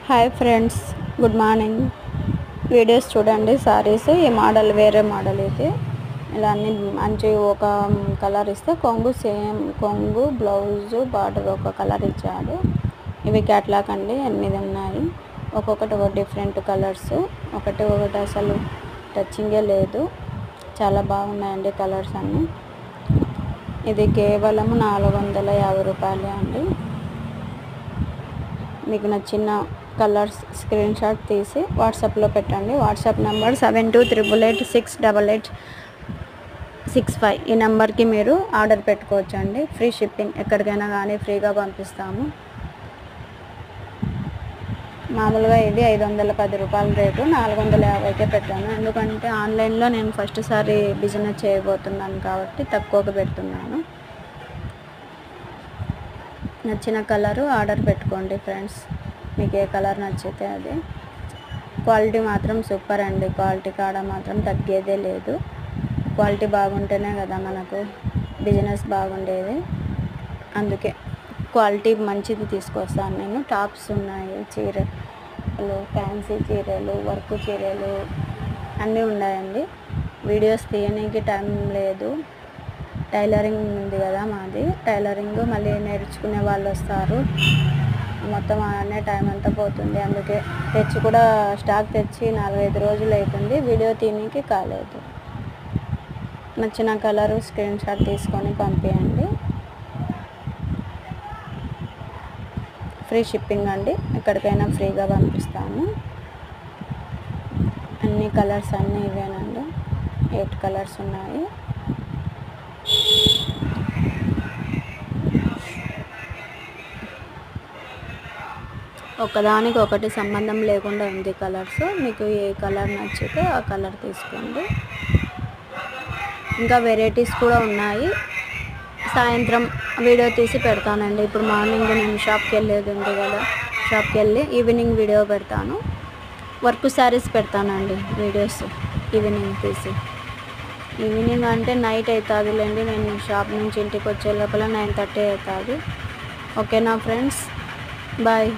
Hi friends, good morning. Videos చూడండి. సారీస్ ఈ model వేరే మోడల్ ఇది. ఇలా అన్ని మంచి ఒక కలర్ ఇస్తే కొంగు సేమ్ కొంగు, బ్లౌజు, బార్డర్ ఒక కలర్ ఇచ్చాడు. ఇవి క్యాట్లాగ్ అండి, 8 ఉన్నాయి. ఒక్కొక్కటి ఒక డిఫరెంట్ కలర్స్, ఒకటి అసలు టచింగే లేదు. చాలా బాగున్నాయండి కలర్స్ అన్నీ. ఇది కేవలం 450 రూపాయలే అండి. మీకు నచ్చిన కలర్స్ స్క్రీన్ షాట్ తీసి వాట్సాప్లో పెట్టండి. WhatsApp number 7288868865. ఈ నెంబర్కి మీరు ఆర్డర్ పెట్టుకోవచ్చు అండి. ఫ్రీ షిప్పింగ్, ఎక్కడికైనా కానీ ఫ్రీగా పంపిస్తాము. మామూలుగా ఇది 510 రూపాయల రేటు, 450కే పెట్టాను. ఎందుకంటే ఆన్లైన్లో నేను ఫస్ట్ సారి బిజినెస్ చేయబోతున్నాను కాబట్టి తక్కువకు పెడుతున్నాను. నచ్చిన కలరు ఆర్డర్ పెట్టుకోండి ఫ్రెండ్స్. మీకు ఏ కలర్ నచ్చితే అది. క్వాలిటీ మాత్రం సూపర్ అండి. క్వాలిటీ కాడ మాత్రం తగ్గేదే లేదు. క్వాలిటీ బాగుంటేనే కదా మనకు బిజినెస్ బాగుండేది. అందుకే క్వాలిటీ మంచిది తీసుకొస్తాను నేను. టాప్స్ ఉన్నాయి, చీరలు, ఫ్యాన్సీ చీరలు, వర్క్ చీరలు అన్నీ ఉన్నాయండి. వీడియోస్ తీయడానికి టైం లేదు. టైలరింగ్ ఉంది కదా మాది. టైలరింగ్ మళ్ళీ నేర్చుకునే వాళ్ళు వస్తారు. మొత్తం అనే టైం అంతా పోతుంది. అందుకే తెచ్చి కూడా స్టాక్ తెచ్చి 4-5 రోజులు అవుతుంది. వీడియో తీయడానికి కాలేదు. నచ్చిన కలరు స్క్రీన్ షాట్ తీసుకొని పంపించండి. ఫ్రీ షిప్పింగ్ అండి, ఎక్కడికైనా ఫ్రీగా పంపిస్తాము. అన్ని కలర్స్ అన్నీ ఇవేనండి. 8 కలర్స్ ఉన్నాయి. ఒకదానికి ఒకటి సంబంధం లేకుండా ఉంది కలర్స్. మీకు ఏ కలర్ నచ్చితే ఆ కలర్ తీసుకోండి. ఇంకా వెరైటీస్ కూడా ఉన్నాయి. సాయంత్రం వీడియో తీసి పెడతానండి. ఇప్పుడు మార్నింగ్ నేను షాప్కి వెళ్ళేది ఉంది కదా, షాప్కి వెళ్ళి ఈవినింగ్ వీడియో పెడతాను. వర్క్ శారీస్ పెడతానండి వీడియోస్ ఈవినింగ్ తీసి. ఈవినింగ్ అంటే నైట్ అవుతుందిలేండి. నేను షాప్ నుంచి ఇంటికి వచ్చే లోపల 9:30 అవుతుంది. ఓకేనా ఫ్రెండ్స్, బాయ్.